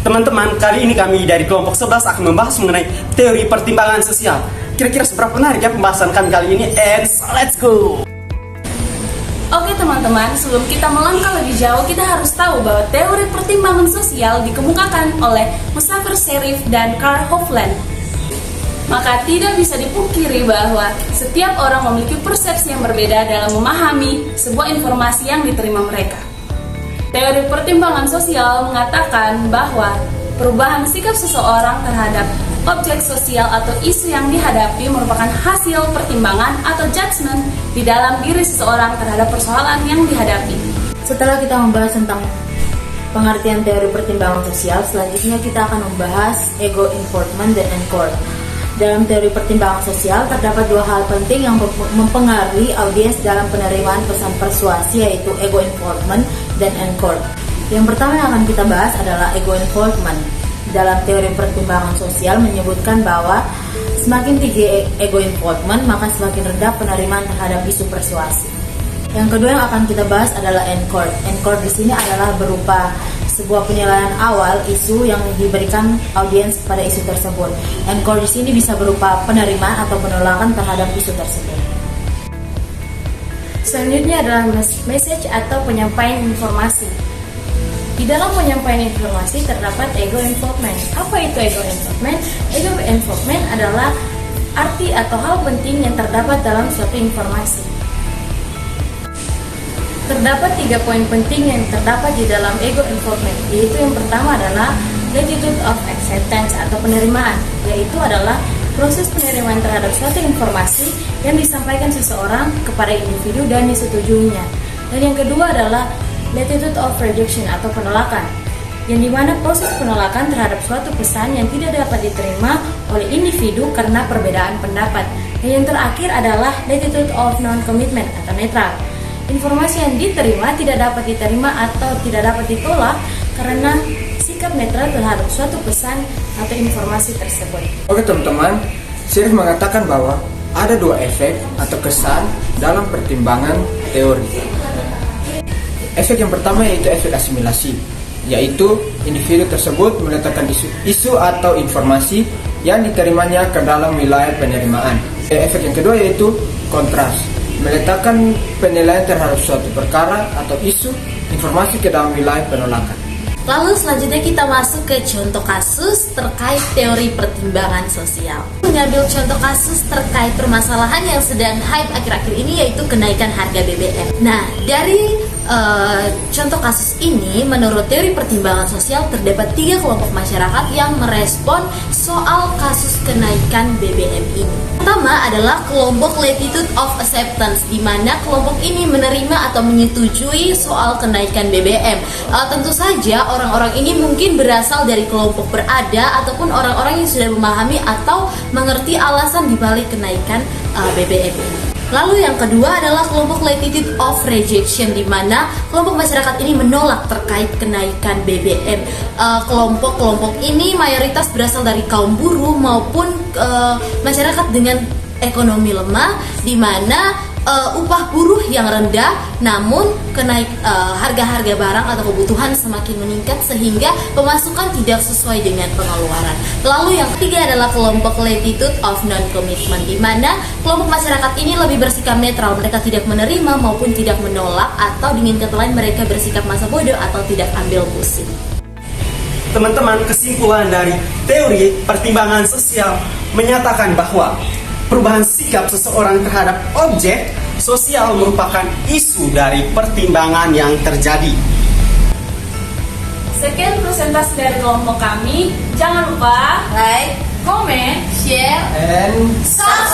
Teman-teman, kali ini kami dari kelompok 11 akan membahas mengenai teori pertimbangan sosial. Kira-kira seberapa menarik ya pembahasan kami kali ini? And let's go! Oke teman-teman, sebelum kita melangkah lebih jauh, kita harus tahu bahwa teori pertimbangan sosial dikemukakan oleh Mustafa Sherif dan Karl Hofland. Maka tidak bisa dipungkiri bahwa setiap orang memiliki persepsi yang berbeda dalam memahami sebuah informasi yang diterima mereka. Teori pertimbangan sosial mengatakan bahwa perubahan sikap seseorang terhadap objek sosial atau isu yang dihadapi merupakan hasil pertimbangan atau judgement di dalam diri seseorang terhadap persoalan yang dihadapi. Setelah kita membahas tentang pengertian teori pertimbangan sosial, selanjutnya kita akan membahas ego enforcement dan encore. Dalam teori pertimbangan sosial terdapat dua hal penting yang mempengaruhi audiens dalam penerimaan pesan persuasi, yaitu ego enforcement dan encore. Yang pertama yang akan kita bahas adalah ego enforcement. Dalam teori pertimbangan sosial menyebutkan bahwa semakin tinggi ego enforcement, maka semakin rendah penerimaan terhadap isu persuasi. Yang kedua yang akan kita bahas adalah encore. Encore di sini adalah berupa sebuah penilaian awal isu yang diberikan audiens pada isu tersebut. Encore di sini bisa berupa penerimaan atau penolakan terhadap isu tersebut. Selanjutnya adalah message atau penyampaian informasi. Di dalam penyampaian informasi terdapat ego enforcement. Apa itu ego enforcement? Ego enforcement adalah arti atau hal penting yang terdapat dalam suatu informasi. Terdapat 3 poin penting yang terdapat di dalam ego enforcement, yaitu yang pertama adalah latitude of acceptance atau penerimaan, yaitu adalah proses penerimaan terhadap suatu informasi yang disampaikan seseorang kepada individu dan disetujuinya. Dan yang kedua adalah latitude of rejection atau penolakan, yang dimana proses penolakan terhadap suatu pesan yang tidak dapat diterima oleh individu karena perbedaan pendapat. Dan yang terakhir adalah latitude of non-commitment atau netral. Informasi yang diterima tidak dapat diterima atau tidak dapat ditolak karena sikap netral terhadap suatu pesan atau informasi tersebut. Oke teman-teman, Sherif mengatakan bahwa ada dua efek atau kesan dalam pertimbangan teori. Efek yang pertama yaitu efek asimilasi, yaitu individu tersebut meletakkan isu atau informasi yang diterimanya ke dalam wilayah penerimaan. Efek yang kedua yaitu kontras, meletakkan penilaian terhadap suatu perkara atau isu informasi ke dalam wilayah penolakan. Lalu selanjutnya kita masuk ke contoh kasus terkait teori pertimbangan sosial. Mengambil contoh kasus terkait permasalahan yang sedang hype akhir-akhir ini, yaitu kenaikan harga BBM. Nah, dari contoh kasus ini, menurut teori pertimbangan sosial terdapat 3 kelompok masyarakat yang merespon soal kasus kenaikan BBM ini. Pertama adalah kelompok latitude of acceptance, di mana kelompok ini menerima atau menyetujui soal kenaikan BBM. Tentu saja orang-orang ini mungkin berasal dari kelompok berada ataupun orang-orang yang sudah memahami atau mengerti alasan dibalik kenaikan BBM ini. Lalu yang kedua adalah kelompok latitude of rejection, di mana kelompok masyarakat ini menolak terkait kenaikan BBM. Kelompok-kelompok ini mayoritas berasal dari kaum buruh maupun masyarakat dengan ekonomi lemah, di mana upah buruh yang rendah, namun harga-harga barang atau kebutuhan semakin meningkat sehingga pemasukan tidak sesuai dengan pengeluaran. Lalu yang ketiga adalah kelompok latitude of non-commitment, di mana kelompok masyarakat ini lebih bersikap netral, mereka tidak menerima maupun tidak menolak, atau dengan kata lain mereka bersikap masa bodoh atau tidak ambil pusing. Teman-teman, kesimpulan dari teori pertimbangan sosial menyatakan bahwa perubahan sikap seseorang terhadap objek sosial merupakan isu dari pertimbangan yang terjadi. Sekian presentasi dari kelompok kami. Jangan lupa Like, komen, share, And subscribe.